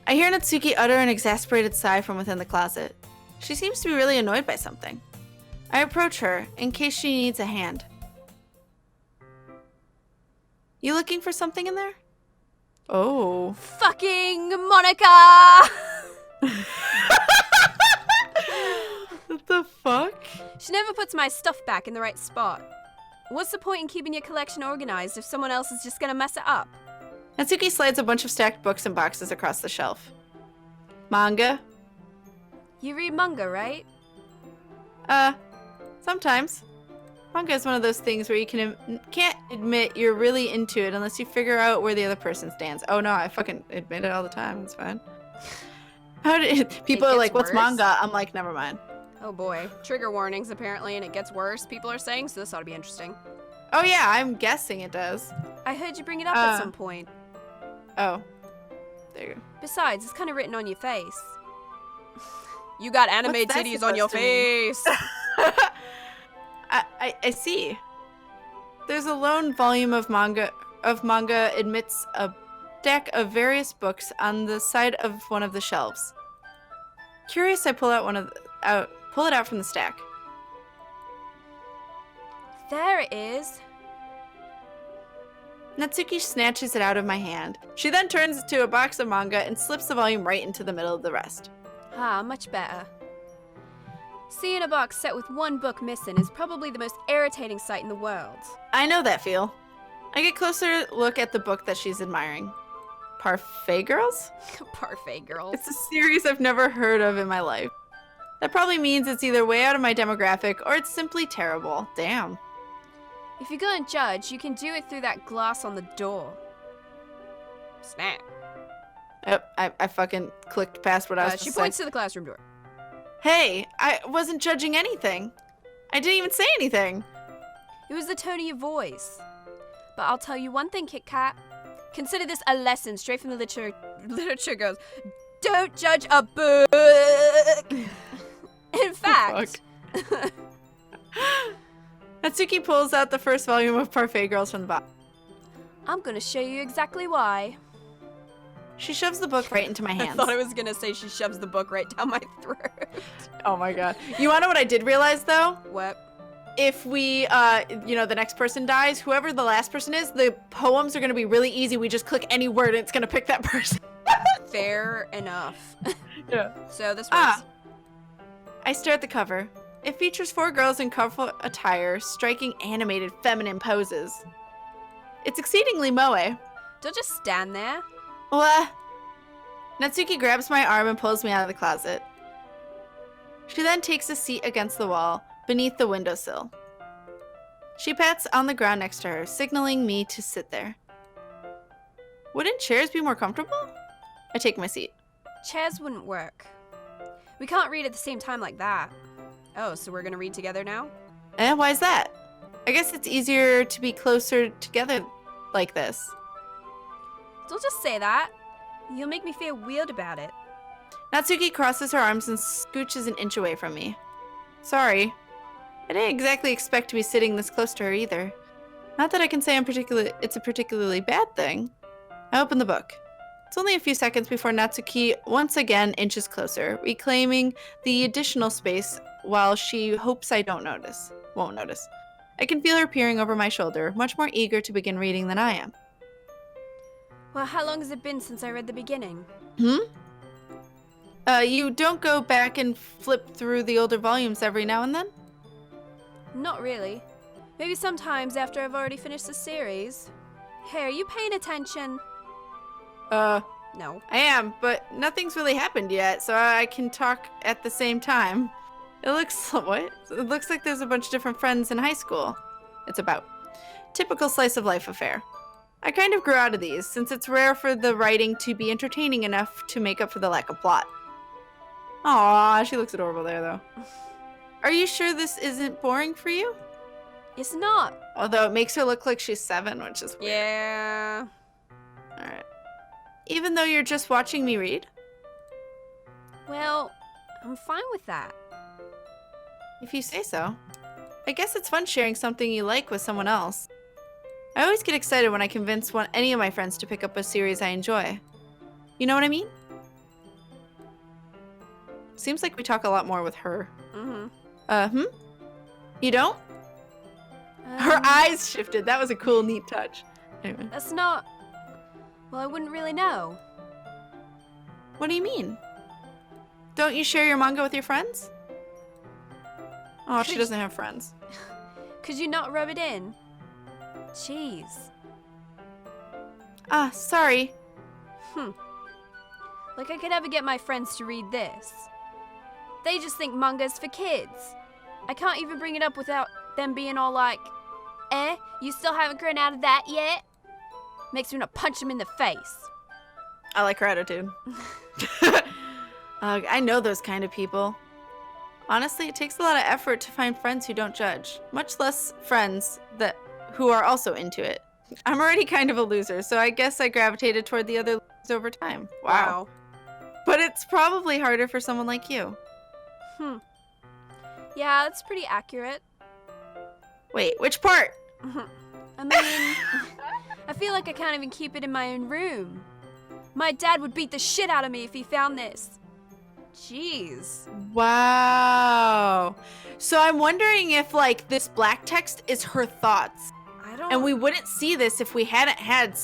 I hear Natsuki utter an exasperated sigh from within the closet. She seems to be really annoyed by something. I approach her, in case she needs a hand. You looking for something in there? Oh. Fucking Monika! What the fuck? She never puts my stuff back in the right spot. What's the point in keeping your collection organized if someone else is just gonna mess it up? Natsuki slides a bunch of stacked books and boxes across the shelf. Manga? You read manga, right? Sometimes. Manga is one of those things where you can't admit you're really into it unless you figure out where the other person stands. Oh no, I fucking admit it all the time. It's fine. People are like, "What's manga?" I'm like, never mind. Oh boy. Trigger warnings, apparently, and it gets worse, people are saying, so this ought to be interesting. Oh yeah, I'm guessing it does. I heard you bring it up at some point. Oh. There you go. Besides, it's kind of written on your face. You got anime titties on your face! I see. There's a lone volume of manga amidst a deck of various books on the side of one of the shelves. Curious, I pull it out from the stack. There it is. Natsuki snatches it out of my hand. She then turns it to a box of manga and slips the volume right into the middle of the rest. Ah, much better. Seeing a box set with one book missing is probably the most irritating sight in the world. I know that feel. I get closer look at the book that she's admiring. Parfait Girls? Parfait Girls. It's a series I've never heard of in my life. That probably means it's either way out of my demographic or it's simply terrible. Damn. If you're gonna judge, you can do it through that glass on the door. Snap. Yep, I fucking clicked past what I was She points to the classroom door. Hey, I wasn't judging anything. I didn't even say anything. It was the tone of your voice. But I'll tell you one thing, Kit Kat. Consider this a lesson straight from the literature goes. Don't judge a book. In fact. Natsuki pulls out the first volume of Parfait Girls from the box. I'm gonna show you exactly why. She shoves the book right into my hands. I thought I was gonna say she shoves the book right down my throat. Oh my god. You wanna know what I did realize though? What? If we, the next person dies, whoever the last person is, the poems are gonna be really easy. We just click any word and it's gonna pick that person. Fair enough. Yeah. So this works. I stare at the cover. It features 4 girls in colorful attire, striking animated feminine poses. It's exceedingly moe. Don't just stand there. What? Natsuki grabs my arm and pulls me out of the closet. She then takes a seat against the wall, beneath the windowsill. She pats on the ground next to her, signaling me to sit there. Wouldn't chairs be more comfortable? I take my seat. Chairs wouldn't work. We can't read at the same time like that. Oh, so we're gonna read together now? Why is that? I guess it's easier to be closer together like this. Don't just say that. You'll make me feel weird about it. Natsuki crosses her arms and scooches an inch away from me. Sorry. I didn't exactly expect to be sitting this close to her either. Not that I can say it's a particularly bad thing. I open the book. It's only a few seconds before Natsuki once again inches closer, reclaiming the additional space while she hopes I won't notice. I can feel her peering over my shoulder, much more eager to begin reading than I am. Well, how long has it been since I read the beginning? You don't go back and flip through the older volumes every now and then? Not really. Maybe sometimes after I've already finished the series. Hey, are you paying attention? No. I am, but nothing's really happened yet, so I can talk at the same time. It looks like there's a bunch of different friends in high school. It's about. Typical slice of life affair. I kind of grew out of these, since it's rare for the writing to be entertaining enough to make up for the lack of plot. Aww, she looks adorable there, though. Are you sure this isn't boring for you? It's not. Although it makes her look like she's 7, which is weird. Yeah. Alright. Even though you're just watching me read? Well, I'm fine with that. If you say so. I guess it's fun sharing something you like with someone else. I always get excited when I convince any of my friends to pick up a series I enjoy. You know what I mean? Seems like we talk a lot more with her. Mm-hmm. You don't? Her eyes shifted. That was a cool, neat touch. Anyway. That's not... Well, I wouldn't really know. What do you mean? Don't you share your manga with your friends? Oh, she doesn't have friends. Could you not rub it in? Jeez. Ah, sorry. Like I could ever get my friends to read this. They just think manga's for kids. I can't even bring it up without them being all like, you still haven't grown out of that yet? Makes me want to punch them in the face. I like her attitude. I know those kind of people. Honestly, it takes a lot of effort to find friends who don't judge, much less friends who are also into it. I'm already kind of a loser, so I guess I gravitated toward the other losers over time. Wow. But it's probably harder for someone like you. Yeah, that's pretty accurate. Wait, which part? I mean, I feel like I can't even keep it in my own room. My dad would beat the shit out of me if he found this. Jeez. Wow. So I'm wondering if, like, this black text is her thoughts. I don't... And we wouldn't see this if we hadn't had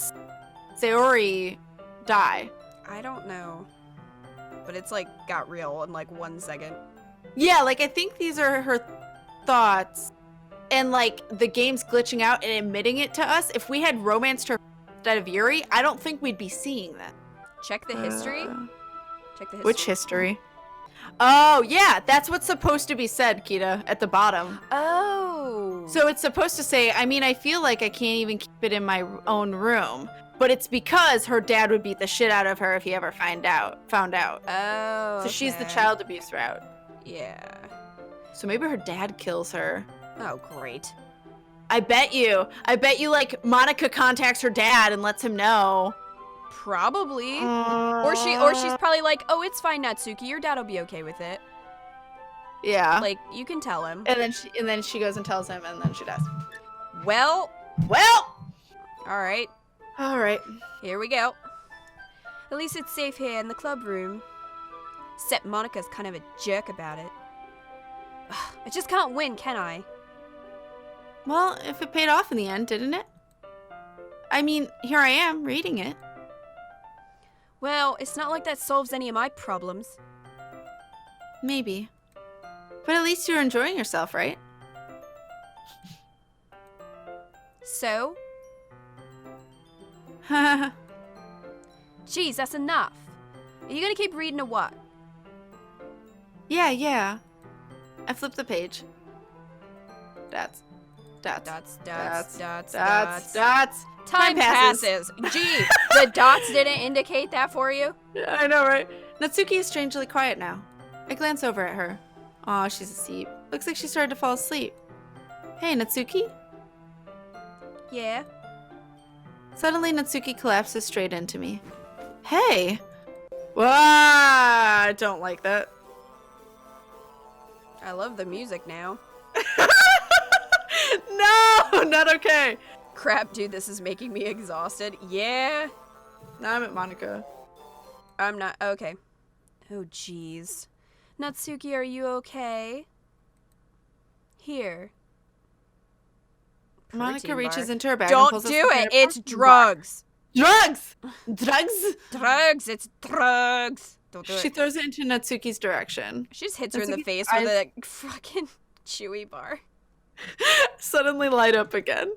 Sayori die. I don't know. But it's, like, got real in, like, 1 second. Yeah, like, I think these are her thoughts. And, like, the game's glitching out and admitting it to us. If we had romanced her instead of Yuri, I don't think we'd be seeing that. Check the history. Check the history. Which history? Oh, yeah, that's what's supposed to be said, Kita, at the bottom. Oh. So it's supposed to say, I mean, I feel like I can't even keep it in my own room. But it's because her dad would beat the shit out of her if he ever found out. Oh, So she's the child abuse route. Yeah. So maybe her dad kills her. Oh, great. I bet you, like, Monika contacts her dad and lets him know. Probably. Or she's probably like, oh, it's fine, Natsuki. Your dad'll be okay with it. Yeah. Like, you can tell him. And then she goes and tells him, and then she does. Well. All right. Here we go. At least it's safe here in the club room. Except Monika's kind of a jerk about it. I just can't win, can I? Well, if it paid off in the end, didn't it? I mean, here I am, reading it. Well, it's not like that solves any of my problems. Maybe. But at least you're enjoying yourself, right? So? Yeah. Jeez, that's enough. Are you gonna keep reading or what? I flipped the page. Dots. Time passes. Gee, the dots didn't indicate that for you? I know, right? Natsuki is strangely quiet now. I glance over at her. Aw, she's asleep. Looks like she started to fall asleep. Hey, Natsuki? Yeah? Suddenly, Natsuki collapses straight into me. Hey! Wah! I don't like that. I love the music now. No! Not okay! Crap, dude, this is making me exhausted. Yeah? Now I'm at Monika. I'm not. Okay. Oh, jeez. Natsuki, are you okay? Here. Monika reaches into her bag and Don't pulls do us it! It's drugs! Drugs! Drugs? Drugs! It's drugs! Don't do She it. throws it into Natsuki's direction. She just hits her in the Natsuki's face eyes with a fucking chewy bar. suddenly light up again.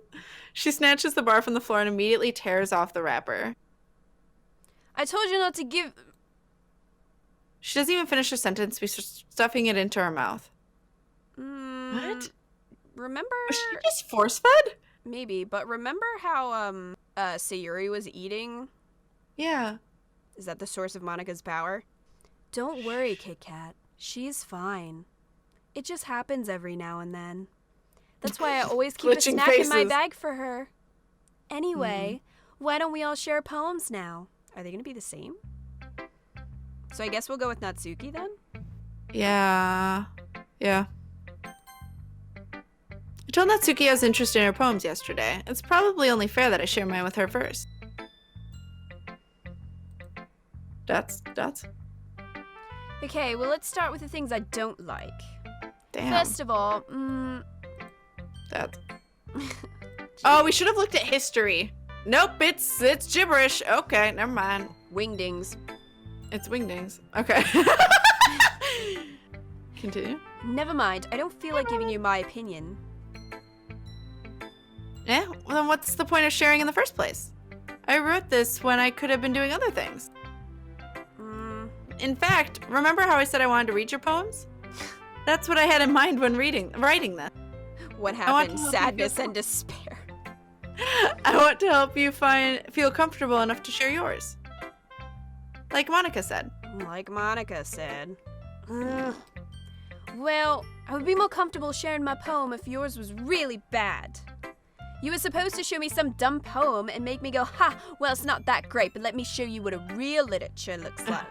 She snatches the bar from the floor and immediately tears off the wrapper. I told you not to give... She doesn't even finish her sentence before stuffing it into her mouth. What? Remember... Was she just force-fed? Maybe, but remember how Sayori was eating? Yeah. Is that the source of Monika's power? Don't worry, Kit Kat. She's fine. It just happens every now and then. That's why I always keep a Glitching snack in my faces. bag for her. Anyway, why don't we all share poems now? Are they going to be the same? So I guess we'll go with Natsuki then? Yeah. I told Natsuki I was interested in her poems yesterday. It's probably only fair that I share mine with her first. Dots? Okay, well, let's start with the things I don't like. Damn. First of all, That's... Oh, we should have looked at history. Nope, it's gibberish. Okay, never mind. Wingdings. It's wingdings. Okay. Continue. Never mind, I don't feel like giving you my opinion. Yeah, well then what's the point of sharing in the first place? I wrote this when I could have been doing other things. In fact, remember how I said I wanted to read your poems? That's what I had in mind when writing this. What happened? Sadness and despair. I want to help you feel comfortable enough to share yours. Like Monika said. Like Monika said. Well, I would be more comfortable sharing my poem if yours was really bad. You were supposed to show me some dumb poem and make me go, ha, well, it's not that great, but let me show you what a real literature looks like.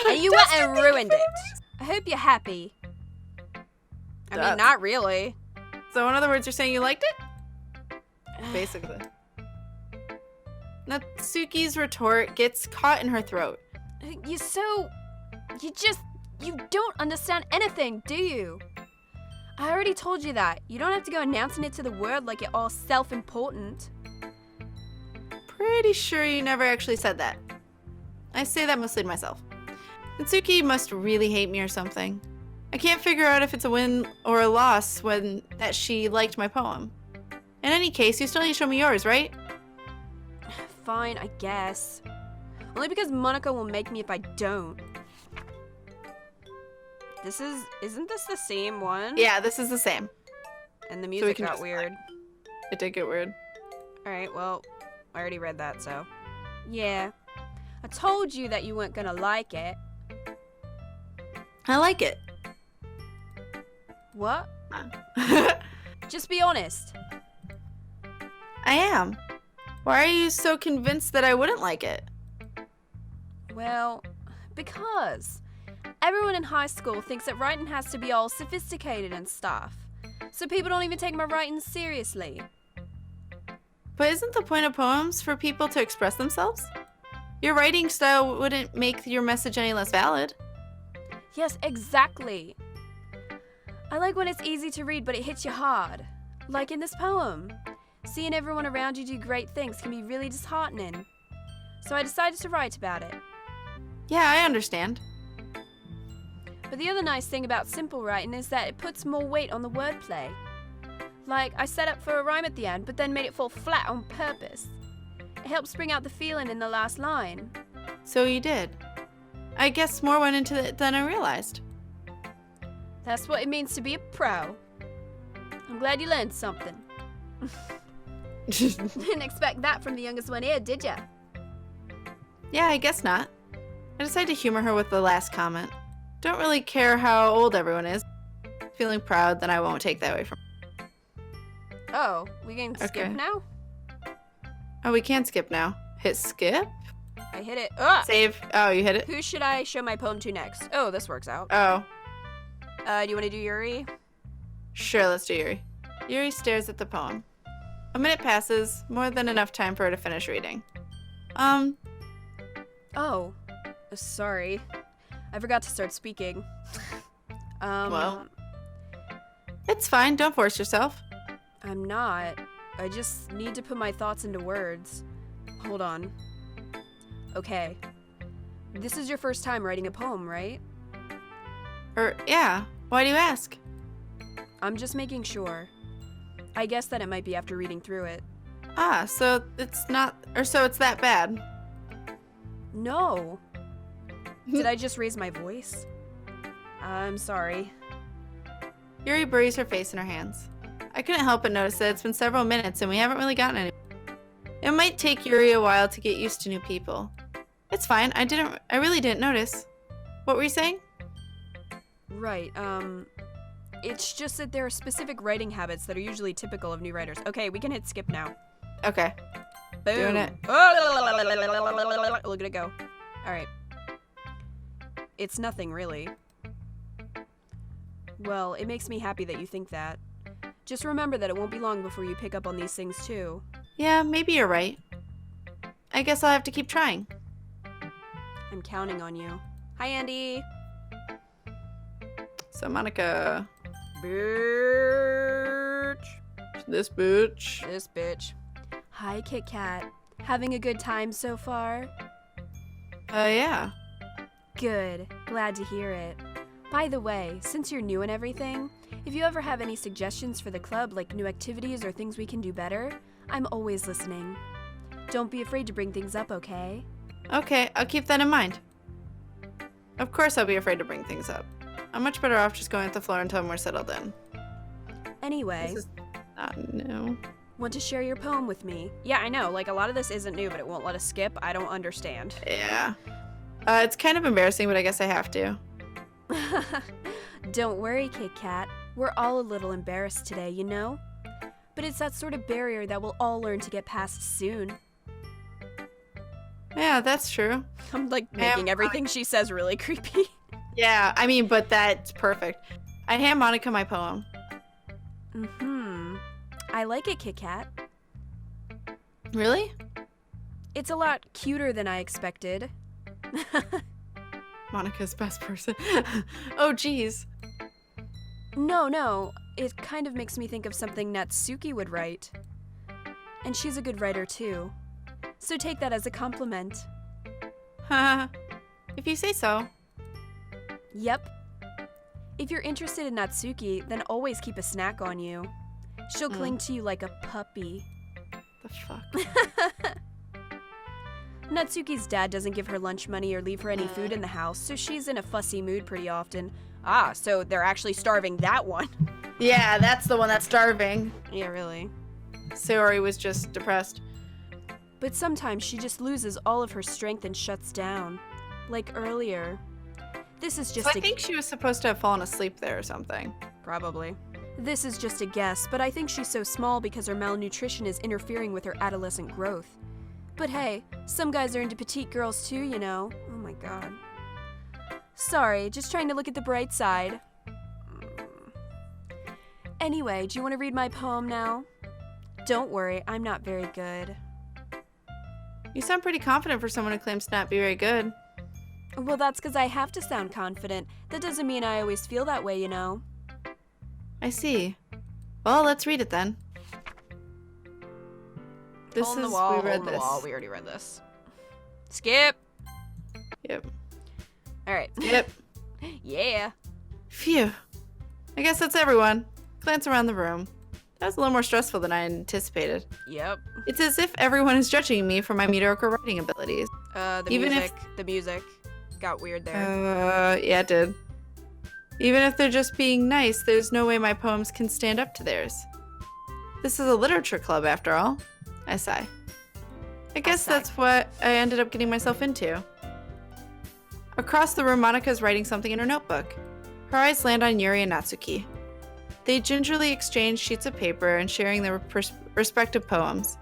And you went and ruined it. I hope you're happy. I mean, not really. So in other words, you're saying you liked it? Basically. Natsuki's retort gets caught in her throat. You don't understand anything, do you? I already told you that. You don't have to go announcing it to the world like you're all self-important. Pretty sure you never actually said that. I say that mostly to myself. Natsuki must really hate me or something. I can't figure out if it's a win or a loss when that she liked my poem. In any case, you still need to show me yours, right? Fine, I guess. Only because Monika will make me if I don't. Isn't this the same one? Yeah, this is the same. And the music got weird. It did get weird. Alright, well, I already read that, so. Yeah. I told you that you weren't gonna like it. I like it. What? Just be honest. I am. Why are you so convinced that I wouldn't like it? Well, because everyone in high school thinks that writing has to be all sophisticated and stuff. So people don't even take my writing seriously. But isn't the point of poems for people to express themselves? Your writing style wouldn't make your message any less valid. Yes, exactly. I like when it's easy to read, but it hits you hard. Like in this poem. Seeing everyone around you do great things can be really disheartening. So I decided to write about it. Yeah, I understand. But the other nice thing about simple writing is that it puts more weight on the wordplay. Like, I set up for a rhyme at the end, but then made it fall flat on purpose. It helps bring out the feeling in the last line. So you did. I guess more went into it than I realized. That's what it means to be a pro. I'm glad you learned something. Didn't expect that from the youngest one here, did ya? Yeah, I guess not. I decided to humor her with the last comment. Don't really care how old everyone is. Feeling proud that I won't take that away from her. Oh, we can skip now? Oh, we can skip now. Hit skip? I hit it. Ugh! Save. Oh, you hit it? Who should I show my poem to next? Oh, this works out. Oh. Do you want to do Yuri? Sure, let's do Yuri. Yuri stares at the poem. A minute passes, more than enough time for her to finish reading. Oh. Sorry. I forgot to start speaking. Well. It's fine, don't force yourself. I'm not. I just need to put my thoughts into words. Hold on. Okay. This is your first time writing a poem, right? Yeah. Why do you ask? I'm just making sure. I guess that it might be after reading through it. Ah, so it's not, so it's that bad. No. Did I just raise my voice? I'm sorry. Yuri buries her face in her hands. I couldn't help but notice that it's been several minutes and we haven't really gotten anywhere. It might take Yuri a while to get used to new people. It's fine, I really didn't notice. What were you saying? Right, it's just that there are specific writing habits that are usually typical of new writers. Okay, we can hit skip now. Okay. Boom. Doing it. Look at it go. Alright. It's nothing, really. Well, it makes me happy that you think that. Just remember that it won't be long before you pick up on these things, too. Yeah, maybe you're right. I guess I'll have to keep trying. I'm counting on you. Hi, Andy. So Monika. Bitch. This bitch. This bitch. Hi, Kit Kat. Having a good time so far? Yeah. Good. Glad to hear it. By the way, since you're new and everything, if you ever have any suggestions for the club, like new activities or things we can do better, I'm always listening. Don't be afraid to bring things up, okay? Okay, I'll keep that in mind. Of course I'll be afraid to bring things up. I'm much better off just going with the flow until we're settled in. Anyway. This is not new. Want to share your poem with me? Yeah, I know. Like, a lot of this isn't new, but it won't let us skip. I don't understand. Yeah. It's kind of embarrassing, but I guess I have to. Don't worry, Kit Kat. We're all a little embarrassed today, you know? But it's that sort of barrier that we'll all learn to get past soon. Yeah, that's true. I'm like making everything she says really creepy. Yeah, I mean, but that's perfect. I hand Monika my poem. I like it, Kit Kat. Really? It's a lot cuter than I expected. Monika's best person. Oh, geez. No. It kind of makes me think of something Natsuki would write. And she's a good writer, too. So take that as a compliment. Haha. If you say so. Yep. If you're interested in Natsuki, then always keep a snack on you. She'll cling to you like a puppy. The fuck? Natsuki's dad doesn't give her lunch money or leave her any food in the house, so she's in a fussy mood pretty often. Ah, so they're actually starving that one. Yeah, that's the one that's starving. Yeah, really. Sayori was just depressed. But sometimes she just loses all of her strength and shuts down. Like earlier. This is just I think she was supposed to have fallen asleep there or something. Probably. This is just a guess, but I think she's so small because her malnutrition is interfering with her adolescent growth. But hey, some guys are into petite girls too, you know. Oh my god. Sorry, just trying to look at the bright side. Anyway, do you want to read my poem now? Don't worry, I'm not very good. You sound pretty confident for someone who claims to not be very good. Well, that's because I have to sound confident. That doesn't mean I always feel that way, you know. I see. Well, let's read it then. This Hole in is the wall, we read hole in the this. wall. We already read this. Skip. Yep. All right. Yep. Yeah. Phew. I guess that's everyone. Glance around the room. That was a little more stressful than I anticipated. Yep. It's as if everyone is judging me for my mediocre writing abilities. The music got weird there. Yeah, it did. Even if they're just being nice, there's no way my poems can stand up to theirs. This is a literature club, after all. I sigh. I guess that's what I ended up getting myself into. Across the room, Monika is writing something in her notebook. Her eyes land on Yuri and Natsuki. They gingerly exchange sheets of paper and sharing their respective poems.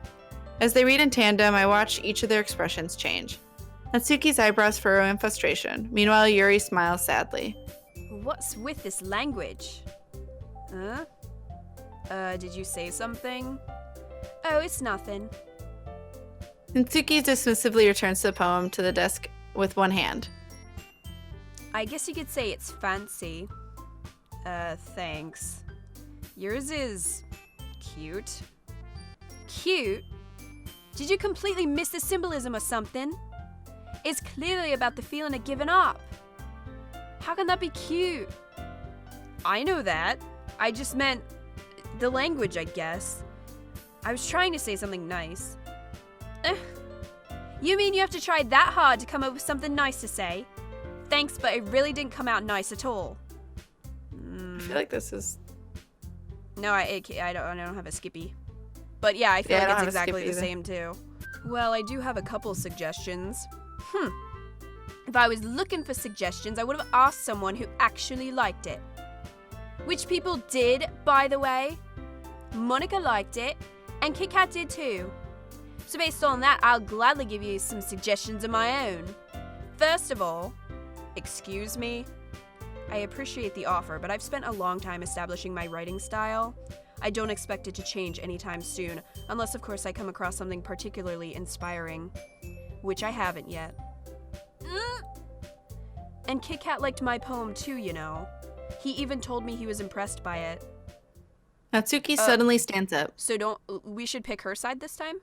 As they read in tandem, I watch each of their expressions change. Natsuki's eyebrows furrow in frustration. Meanwhile, Yuri smiles sadly. What's with this language? Huh? Did you say something? Oh, it's nothing. Natsuki dismissively returns the poem to the desk with one hand. I guess you could say it's fancy. Thanks. Yours is cute. Cute? Did you completely miss the symbolism or something? It's clearly about the feeling of giving up. How can that be cute? I know that. I just meant the language, I guess. I was trying to say something nice. You mean you have to try that hard to come up with something nice to say? Thanks, but it really didn't come out nice at all. I feel like this is... No, I don't have a Skippy. But yeah, I feel like it's exactly the same too. Well, I do have a couple suggestions. If I was looking for suggestions, I would have asked someone who actually liked it. Which people did, by the way. Monika liked it, and Kit Kat did too. So based on that, I'll gladly give you some suggestions of my own. First of all, excuse me. I appreciate the offer, but I've spent a long time establishing my writing style. I don't expect it to change anytime soon, unless of course I come across something particularly inspiring. Which I haven't yet. And Kit Kat liked my poem too, you know. He even told me he was impressed by it. Natsuki suddenly stands up. So we should pick her side this time?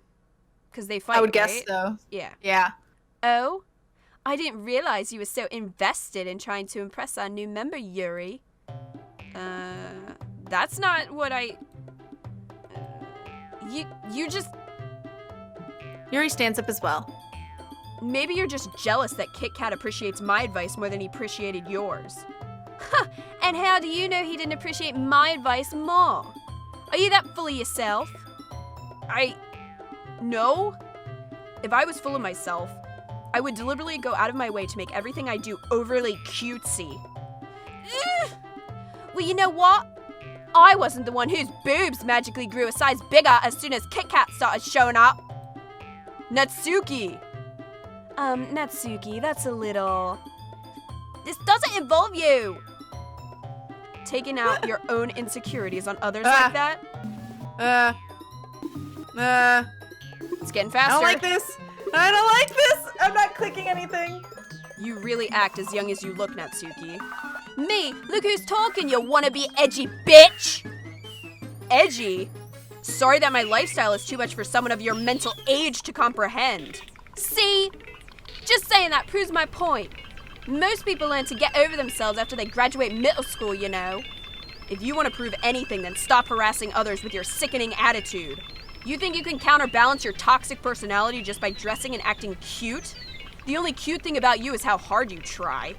Because they fight, I would guess right? so. Yeah. Yeah. Oh? I didn't realize you were so invested in trying to impress our new member, Yuri. That's not what I... You just... Yuri stands up as well. Maybe you're just jealous that Kit Kat appreciates my advice more than he appreciated yours. Huh, and how do you know he didn't appreciate my advice more? Are you that full of yourself? No. If I was full of myself, I would deliberately go out of my way to make everything I do overly cutesy. Ugh. Well, you know what? I wasn't the one whose boobs magically grew a size bigger as soon as Kit Kat started showing up. Natsuki. Natsuki, that's a little... This doesn't involve you. Taking out your own insecurities on others like that? It's getting faster. I don't like this. I don't like this. I'm not clicking anything. You really act as young as you look, Natsuki. Me? Look who's talking, you wannabe edgy bitch! Edgy? Sorry that my lifestyle is too much for someone of your mental age to comprehend. See? Just saying that proves my point. Most people learn to get over themselves after they graduate middle school, you know. If you want to prove anything, then stop harassing others with your sickening attitude. You think you can counterbalance your toxic personality just by dressing and acting cute? The only cute thing about you is how hard you try.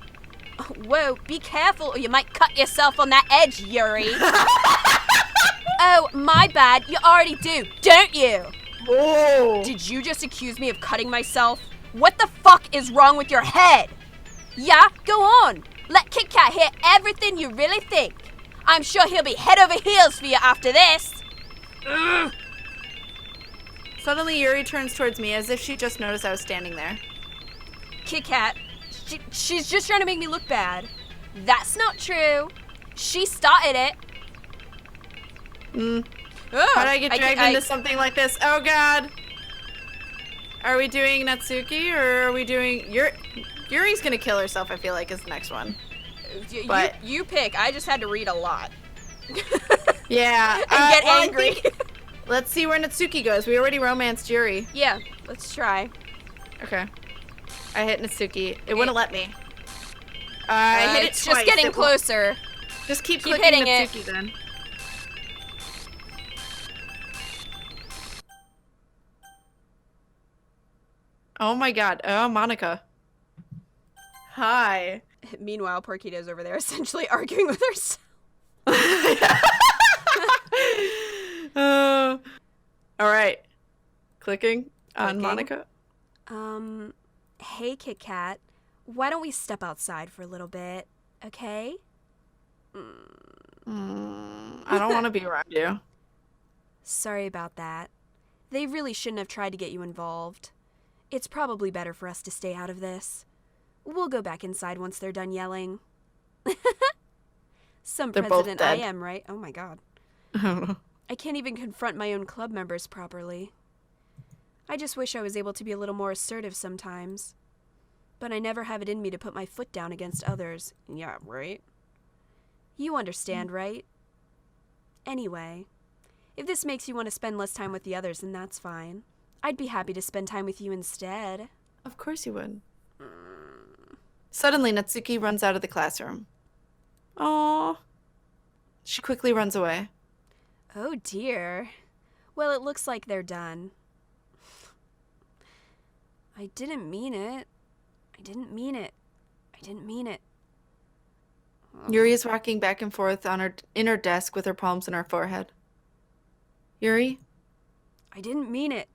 Whoa, be careful or you might cut yourself on that edge, Yuri. Oh, my bad. You already do, don't you? Whoa. Did you just accuse me of cutting myself? What the fuck is wrong with your head? Yeah, go on. Let Kit Kat hear everything you really think. I'm sure he'll be head over heels for you after this. Ugh. Suddenly, Yuri turns towards me as if she just noticed I was standing there. Kit Kat, she's just trying to make me look bad. That's not true. She started it. How did I get dragged into something like this? Oh, God. Are we doing Natsuki or are we doing... Yuri's gonna kill herself, I feel like, is the next one. But you pick. I just had to read a lot. Yeah. And get angry. Let's see where Natsuki goes. We already romanced Yuri. Yeah, let's try. Okay. I hit Natsuki. It wouldn't let me. I hit it it's twice. just getting closer. Just keep hitting clicking it. Natsuki then. Oh my God. Oh, Monika. Hi. Meanwhile, Porkito's over there essentially arguing with herself. All right. Clicking on Monika. Hey, Kit Kat. Why don't we step outside for a little bit, okay? I don't want to be around you. Sorry about that. They really shouldn't have tried to get you involved. It's probably better for us to stay out of this. We'll go back inside once they're done yelling. Some They're president both I dead. am, right? Oh my God. I don't know. I can't even confront my own club members properly. I just wish I was able to be a little more assertive sometimes. But I never have it in me to put my foot down against others. Yeah, right? You understand, right? Anyway, if this makes you want to spend less time with the others, then that's fine. I'd be happy to spend time with you instead. Of course you would. Suddenly, Natsuki runs out of the classroom. Aww. She quickly runs away. Oh dear. Well, it looks like they're done. I didn't mean it. I didn't mean it. I didn't mean it. Yuri is rocking back and forth in her desk with her palms in her forehead. Yuri? I didn't mean it.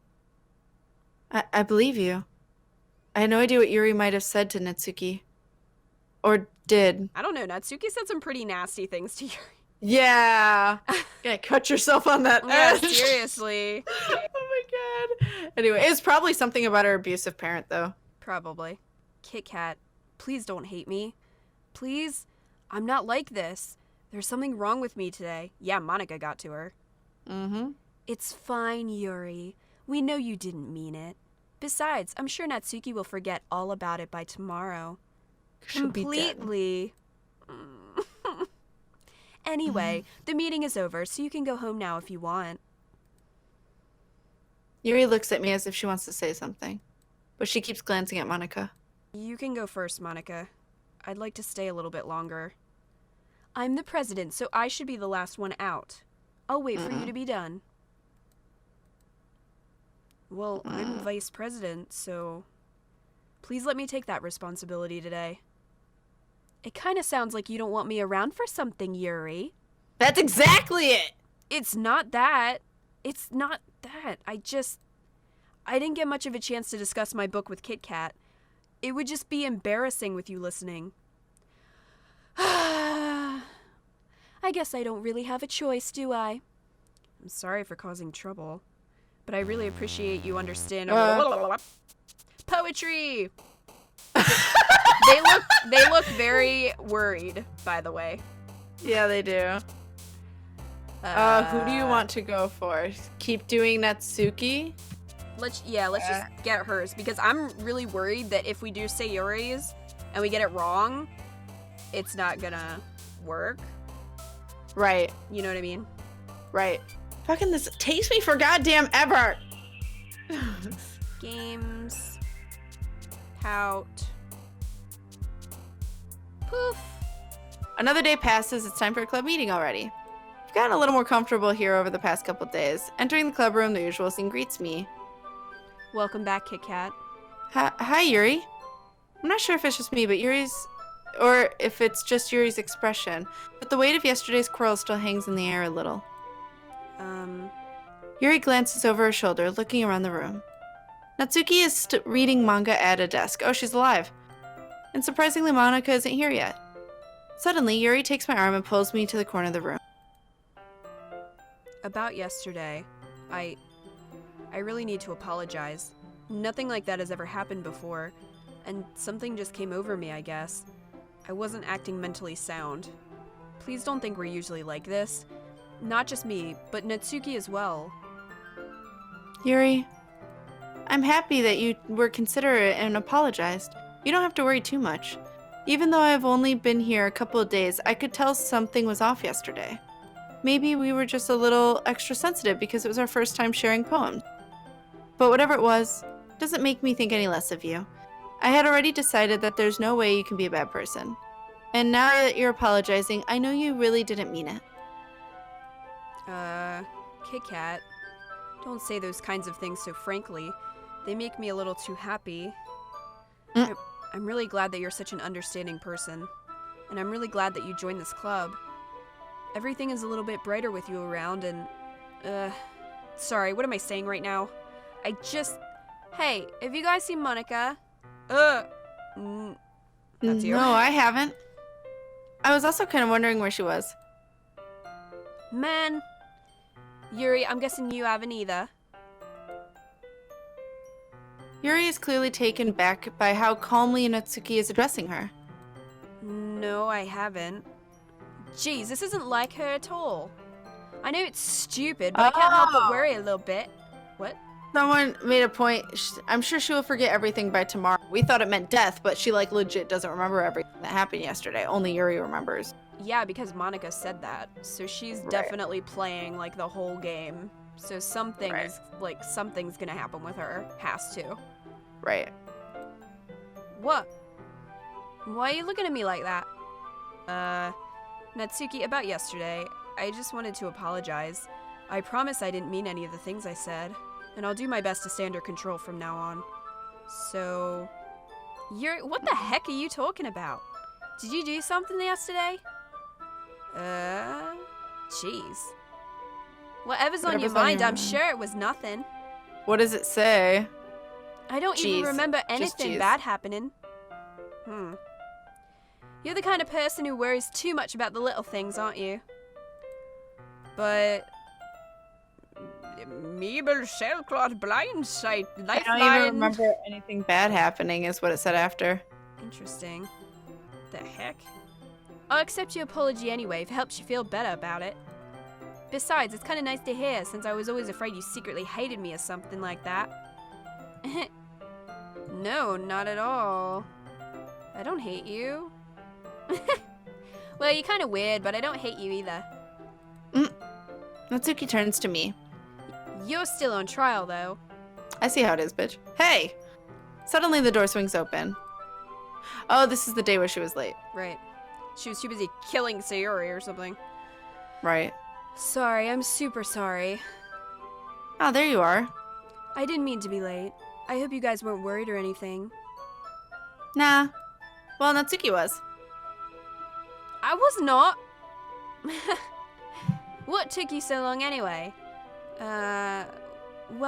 I believe you. I had no idea what Yuri might have said to Natsuki. Or did. I don't know. Natsuki said some pretty nasty things to Yuri. Yeah. Gonna cut yourself on that Yeah, edge. seriously. Oh my God. Anyway, it was probably something about her abusive parent, though. Probably. Kit Kat, please don't hate me. Please? I'm not like this. There's something wrong with me today. Yeah, Monika got to her. Mm-hmm. It's fine, Yuri. We know you didn't mean it. Besides, I'm sure Natsuki will forget all about it by tomorrow. She'll be dead. Completely. Anyway, the meeting is over, so you can go home now if you want. Yuri looks at me as if she wants to say something, but she keeps glancing at Monika. You can go first, Monika. I'd like to stay a little bit longer. I'm the president, so I should be the last one out. I'll wait for you to be done. Well, I'm vice president, so please let me take that responsibility today. It kind of sounds like you don't want me around for something, Yuri. That's exactly it! It's not that. It's not that. I didn't get much of a chance to discuss my book with Kit Kat. It would just be embarrassing with you listening. I guess I don't really have a choice, do I? I'm sorry for causing trouble, but I really appreciate you understanding. Poetry! They look very worried, by the way. Yeah, they do. Who do you want to go for? Keep doing Natsuki? Let's just get hers, because I'm really worried that if we do Sayori's and we get it wrong, it's not gonna work. Right. You know what I mean? Right. Fucking this takes me for goddamn ever! Games. Pout. Poof. Another day passes, it's time for a club meeting already. I've gotten a little more comfortable here over the past couple days. Entering the club room, the usual scene greets me. Welcome back, Kit Kat. Hi, Yuri. I'm not sure if it's just me, but or if it's just Yuri's expression, but the weight of yesterday's quarrel still hangs in the air a little. Yuri glances over her shoulder, looking around the room. Natsuki is reading manga at a desk. Oh, she's alive. And surprisingly, Monika isn't here yet. Suddenly, Yuri takes my arm and pulls me to the corner of the room. About yesterday, I really need to apologize. Nothing like that has ever happened before, and something just came over me, I guess. I wasn't acting mentally sound. Please don't think we're usually like this. Not just me, but Natsuki as well. Yuri, I'm happy that you were considerate and apologized. You don't have to worry too much. Even though I've only been here a couple of days, I could tell something was off yesterday. Maybe we were just a little extra sensitive because it was our first time sharing poems. But whatever it was, doesn't make me think any less of you. I had already decided that there's no way you can be a bad person. And now that you're apologizing, I know you really didn't mean it. Kit Kat, don't say those kinds of things so frankly. They make me a little too happy. I'm really glad that you're such an understanding person. And I'm really glad that you joined this club. Everything is a little bit brighter with you around and, sorry, what am I saying right now? Hey, have you guys seen Monika? That's you. No, I haven't. I was also kind of wondering where she was. Man. Yuri, I'm guessing you haven't either. Yuri is clearly taken back by how calmly Natsuki is addressing her. No, I haven't. Jeez, this isn't like her at all. I know it's stupid, but I can't help but worry a little bit. What? Someone made a point. I'm sure she will forget everything by tomorrow. We thought it meant death, but she legit doesn't remember everything that happened yesterday. Only Yuri remembers. Yeah, because Monika said that. So she's definitely playing the whole game. So something is something's gonna happen with her. Has to. Right. What? Why are you looking at me like that? Natsuki, about yesterday, I just wanted to apologize. I promise I didn't mean any of the things I said, and I'll do my best to stay under control from now on. So, what the heck are you talking about? Did you do something yesterday? Jeez. Whatever's on your mind, I'm sure it was nothing. What does it say? I don't even remember anything bad happening. You're the kind of person who worries too much about the little things, aren't you? But Meeble shellcloth blindside lifeline. I don't even remember anything bad happening is what it said after. Interesting. The heck? I'll accept your apology anyway if it helps you feel better about it. Besides, it's kind of nice to hear since I was always afraid you secretly hated me or something like that. No, not at all. I don't hate you. Well, you're kind of weird, but I don't hate you either. Natsuki turns to me. You're still on trial, though. I see how it is, bitch. Hey! Suddenly the door swings open. Oh, this is the day where she was late. Right. She was too busy killing Sayori or something. Right. Sorry, I'm super sorry. Oh, there you are. I didn't mean to be late. I hope you guys weren't worried or anything. Nah. Well, Natsuki was. I was not. What took you so long anyway? Well,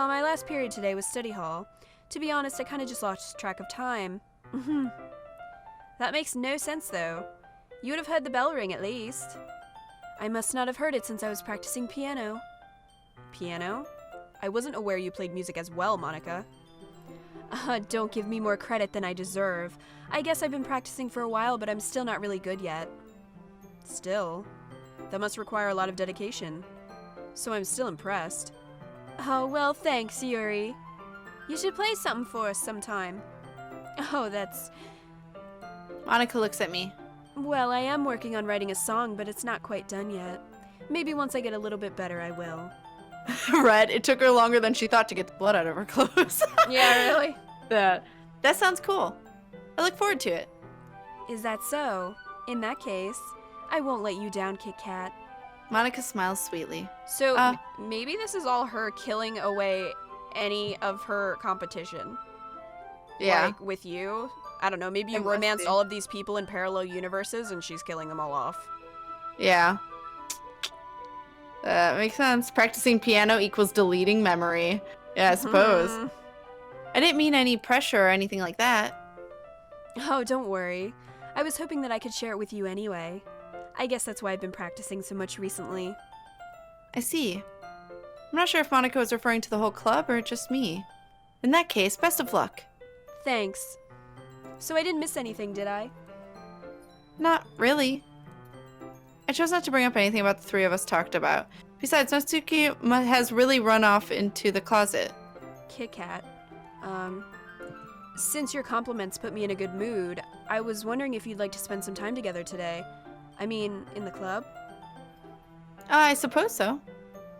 my last period today was study hall. To be honest, I kind of just lost track of time. That makes no sense, though. You would have heard the bell ring at least. I must not have heard it since I was practicing piano. Piano? I wasn't aware you played music as well, Monika. Don't give me more credit than I deserve. I guess I've been practicing for a while, but I'm still not really good yet. Still? That must require a lot of dedication. So I'm still impressed. Oh, well, thanks, Yuri. You should play something for us sometime. Oh, that's... Monika looks at me. Well, I am working on writing a song, but it's not quite done yet. Maybe once I get a little bit better, I will. Red, it took her longer than she thought to get the blood out of her clothes. Yeah, really? That sounds cool. I look forward to it. Is that so? In that case, I won't let you down, Kit Kat. Monika smiles sweetly. So, maybe this is all her killing away any of her competition. Yeah. Like, with you. I don't know, maybe you romanced all of these people in parallel universes and she's killing them all off. Yeah. That makes sense. Practicing piano equals deleting memory. Yeah, I suppose. I didn't mean any pressure or anything like that. Oh, don't worry. I was hoping that I could share it with you anyway. I guess that's why I've been practicing so much recently. I see. I'm not sure if Monika was referring to the whole club or just me. In that case, best of luck. Thanks. So I didn't miss anything, did I? Not really. I chose not to bring up anything about the three of us talked about. Besides, Natsuki has really run off into the closet. Kit Kat, since your compliments put me in a good mood, I was wondering if you'd like to spend some time together today. I mean, in the club? I suppose so.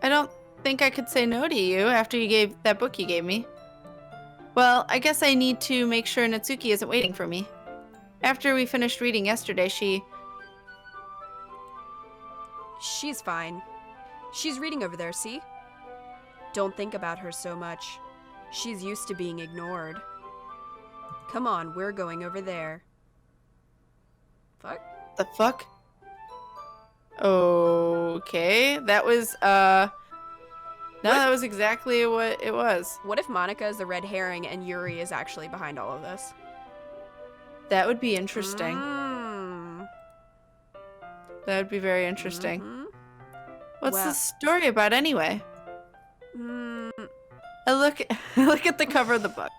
I don't think I could say no to you after you gave that book you gave me. Well, I guess I need to make sure Natsuki isn't waiting for me. After we finished reading yesterday, She's fine. She's reading over there, see? Don't think about her so much. She's used to being ignored. Come on, we're going over there. Fuck? The fuck? Okay, that was, No, that was exactly what it was. What if Monika is the red herring and Yuri is actually behind all of this? That would be interesting. That would be very interesting. What's the story about anyway? I look at the cover of the book.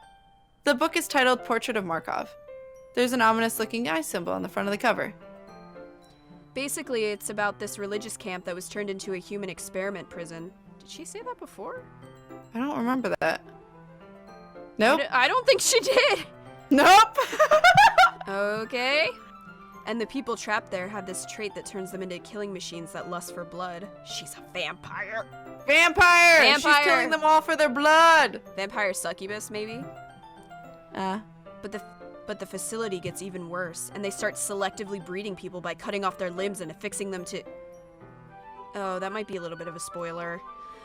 The book is titled Portrait of Markov. There's an ominous looking eye symbol on the front of the cover. Basically, it's about this religious camp that was turned into a human experiment prison. Did she say that before? I don't remember that. Nope. I don't think she did. Nope. Okay. And the people trapped there have this trait that turns them into killing machines that lust for blood. She's a vampire. Vampire! She's killing them all for their blood! Vampire succubus, maybe? But the facility gets even worse, and they start selectively breeding people by cutting off their limbs and affixing them to... Oh, that might be a little bit of a spoiler.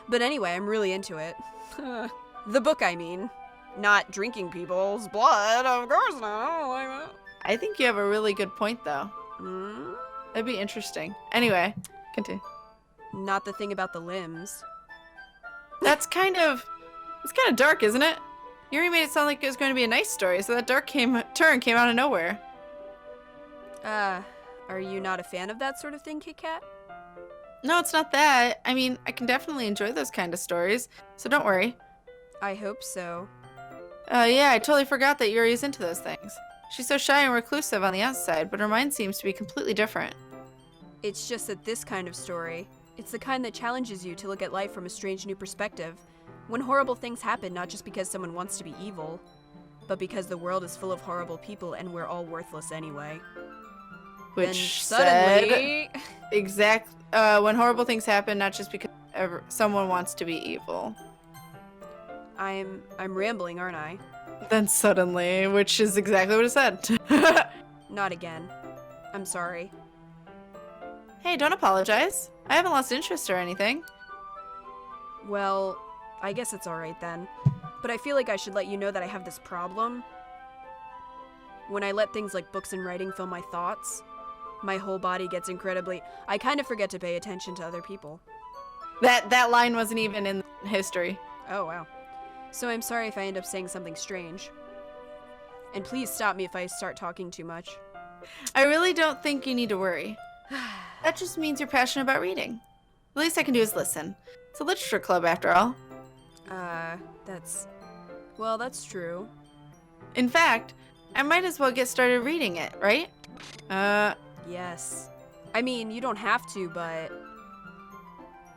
But anyway, I'm really into it. The book, I mean. Not drinking people's blood, of course not. I don't like that. I think you have a really good point, though. That'd be interesting. Anyway, continue. Not the thing about the limbs. It's kind of dark, isn't it? Yuri made it sound like it was going to be a nice story, so that dark turn came out of nowhere. Are you not a fan of that sort of thing, Kit Kat? No, it's not that. I mean, I can definitely enjoy those kind of stories, so don't worry. I hope so. Yeah, I totally forgot that Yuri is into those things. She's so shy and reclusive on the outside, but her mind seems to be completely different. It's just that this kind of story, it's the kind that challenges you to look at life from a strange new perspective. When horrible things happen, not just because someone wants to be evil, but because the world is full of horrible people and we're all worthless anyway. which suddenly... said when horrible things happen, not just because someone wants to be evil. I'm rambling, aren't I? Then suddenly, which is exactly what it said. Not again. I'm sorry. Hey, don't apologize. I haven't lost interest or anything. Well, I guess it's alright then. But I feel like I should let you know that I have this problem. When I let things like books and writing fill my thoughts, my whole body gets incredibly... I kind of forget to pay attention to other people. That line wasn't even in history. Oh, wow. So I'm sorry if I end up saying something strange. And please stop me if I start talking too much. I really don't think you need to worry. That just means you're passionate about reading. The least I can do is listen. It's a literature club after all. Well, that's true. In fact, I might as well get started reading it, right? Yes. I mean, you don't have to, but...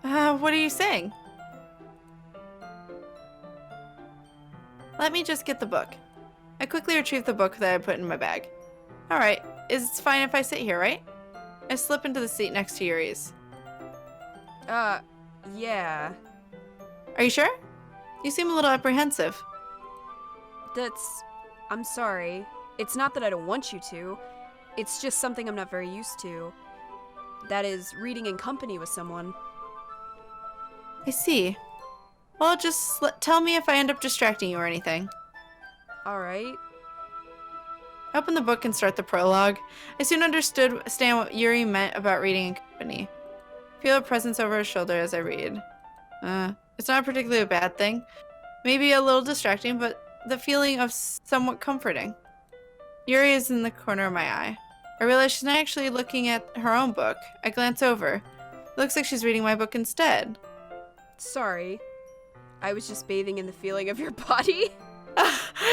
What are you saying? Let me just get the book. I quickly retrieve the book that I put in my bag. Alright, it's fine if I sit here, right? I slip into the seat next to Yuri's. Yeah. Are you sure? You seem a little apprehensive. I'm sorry. It's not that I don't want you to. It's just something I'm not very used to. That is, reading in company with someone. I see. Well, just tell me if I end up distracting you or anything. Alright. I open the book and start the prologue. I soon understand what Yuri meant about reading in company. Feel a presence over his shoulder as I read. It's not particularly a bad thing. Maybe a little distracting, but the feeling of somewhat comforting. Yuri is in the corner of my eye. I realize she's not actually looking at her own book. I glance over. It looks like she's reading my book instead. Sorry. I was just bathing in the feeling of your body.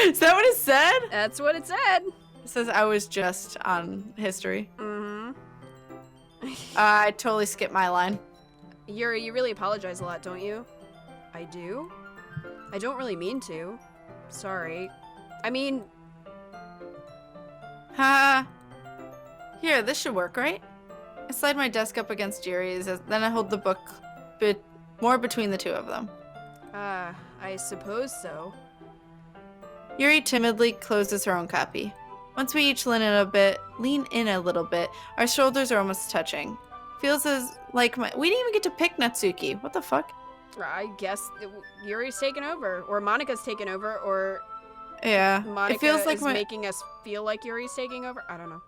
Is that what it said? That's what it said. It says I was just on history. Mm-hmm. I totally skipped my line. Yuri, you really apologize a lot, don't you? I do? I don't really mean to. Sorry. I mean... Here, this should work, right? I slide my desk up against Yuri's, then I hold the book more between the two of them. I suppose so. Yuri timidly closes her own copy. Once we each lean in a little bit, our shoulders are almost touching. Feels like we didn't even get to pick Natsuki. What the fuck? I guess Yuri's taken over, or Monika's taken over, or yeah, Monika it feels like is making us feel like Yuri's taking over. I don't know.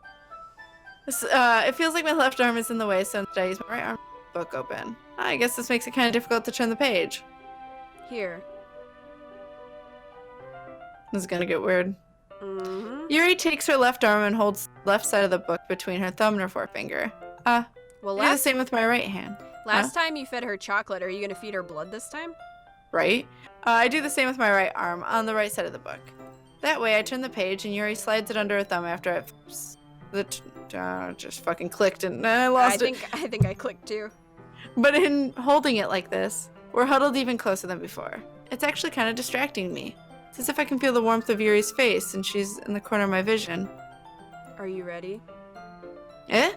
It feels like my left arm is in the way, so instead I use my right arm to book open. I guess this makes it kind of difficult to turn the page. Here. This is gonna get weird. Mm-hmm. Yuri takes her left arm and holds the left side of the book between her thumb and her forefinger. Well, I do the same with my right hand. Last time you fed her chocolate, are you gonna feed her blood this time? Right. I do the same with my right arm on the right side of the book. That way, I turn the page and Yuri slides it under her thumb after it just fucking clicked and I lost it. I think I clicked too. But in holding it like this, we're huddled even closer than before. It's actually kind of distracting me. It's as if I can feel the warmth of Yuri's face and she's in the corner of my vision. Are you ready? Eh?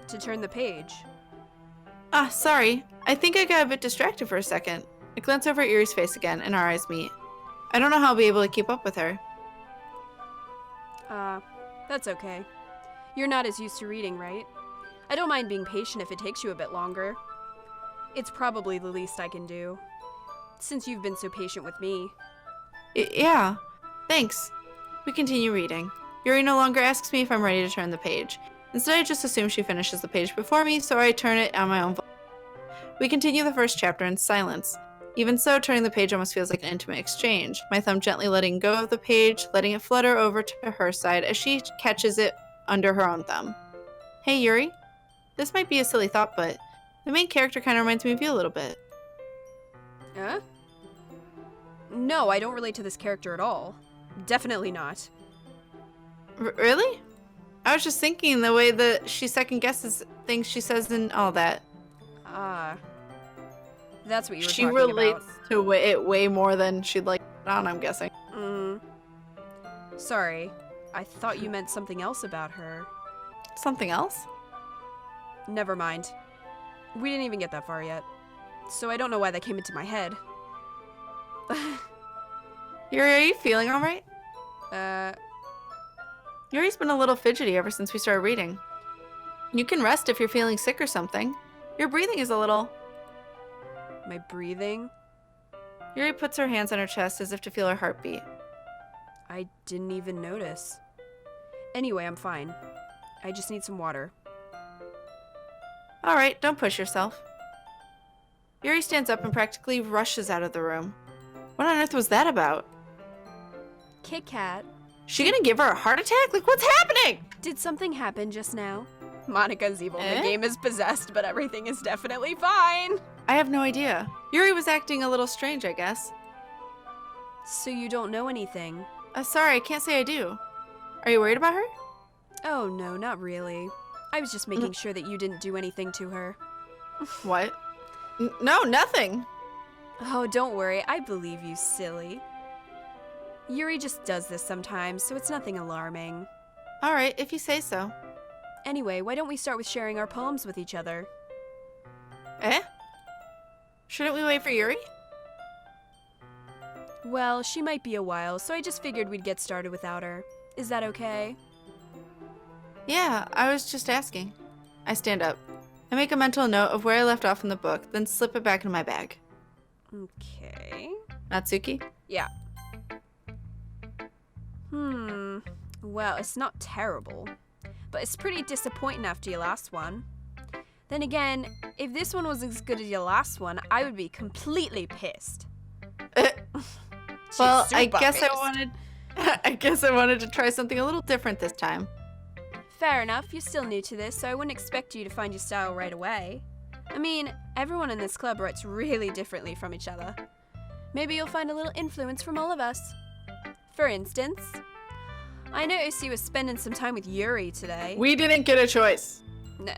To turn the page. Sorry. I think I got a bit distracted for a second. I glance over at Yuri's face again and our eyes meet. I don't know how I'll be able to keep up with her. That's okay. You're not as used to reading, right? I don't mind being patient if it takes you a bit longer. It's probably the least I can do, since you've been so patient with me. Yeah, thanks. We continue reading. Yuri no longer asks me if I'm ready to turn the page. Instead, I just assume she finishes the page before me, so I turn it on my own volume. We continue the first chapter in silence. Even so, turning the page almost feels like an intimate exchange, my thumb gently letting go of the page, letting it flutter over to her side as she catches it under her own thumb. Hey, Yuri. This might be a silly thought, but the main character kind of reminds me of you a little bit. Huh? No, I don't relate to this character at all. Definitely not. Really? I was just thinking the way that she second guesses things she says and all that. That's what you were she talking about. She relates to it way more than she'd like on, I'm guessing. Sorry. I thought you meant something else about her. Something else? Never mind. We didn't even get that far yet. So I don't know why that came into my head. Yuri, are you feeling alright? Uh, Yuri's been a little fidgety ever since we started reading. You can rest if you're feeling sick or something. Your breathing is a little... my breathing? Yuri puts her hands on her chest as if to feel her heartbeat. I didn't even notice. Anyway, I'm fine. I just need some water. Alright, don't push yourself. Yuri stands up and practically rushes out of the room. What on earth was that about? Kit Kat. She gonna give her a heart attack? Like, what's happening? Did something happen just now? Monika's evil. Eh? The game is possessed, but everything is definitely fine. I have no idea. Yuri was acting a little strange, I guess. So you don't know anything? Sorry, I can't say I do. Are you worried about her? Oh no, not really. I was just making sure that you didn't do anything to her. What? No, nothing. Oh, don't worry. I believe you, silly. Yuri just does this sometimes, so it's nothing alarming. Alright, if you say so. Anyway, why don't we start with sharing our poems with each other? Eh? Shouldn't we wait for Yuri? Well, she might be a while, so I just figured we'd get started without her. Is that okay? Yeah, I was just asking. I stand up. I make a mental note of where I left off in the book, then slip it back in my bag. Okay. Natsuki? Yeah. Well, it's not terrible, but it's pretty disappointing after your last one. Then again, if this one was as good as your last one, I would be completely pissed. Well, I super guess pissed. I guess I wanted to try something a little different this time. Fair enough, you're still new to this, so I wouldn't expect you to find your style right away. I mean, everyone in this club writes really differently from each other. Maybe you'll find a little influence from all of us. For instance, I noticed you were spending some time with Yuri today. We didn't get a choice. No,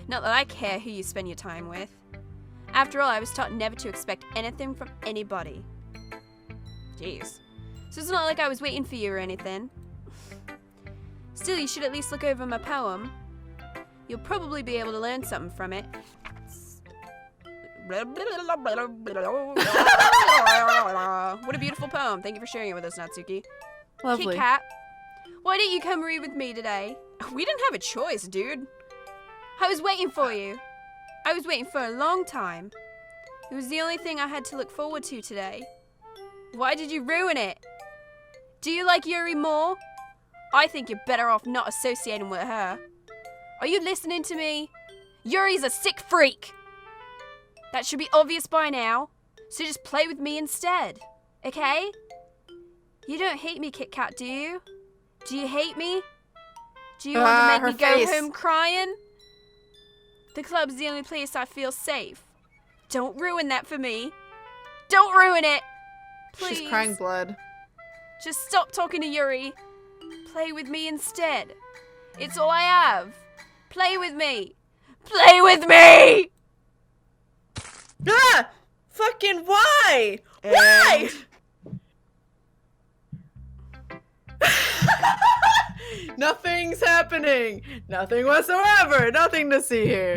not that I care who you spend your time with. After all, I was taught never to expect anything from anybody. Jeez. So it's not like I was waiting for you or anything. Still, you should at least look over my poem. You'll probably be able to learn something from it. What a beautiful poem. Thank you for sharing it with us, Natsuki. Lovely. Kit Kat, why didn't you come read with me today? We didn't have a choice, dude. I was waiting for you. I was waiting for a long time. It was the only thing I had to look forward to today. Why did you ruin it? Do you like Yuri more? I think you're better off not associating with her. Are you listening to me? Yuri's a sick freak. That should be obvious by now. So just play with me instead. Okay? You don't hate me, Kit Kat, do you? Do you hate me? Do you want to make me go home crying? The club's the only place I feel safe. Don't ruin that for me. Don't ruin it. Please. She's crying blood. Just stop talking to Yuri. Play with me instead. It's all I have. Play with me. Play with me! Ah! Fucking why? Why? Nothing's happening. Nothing whatsoever. Nothing to see here.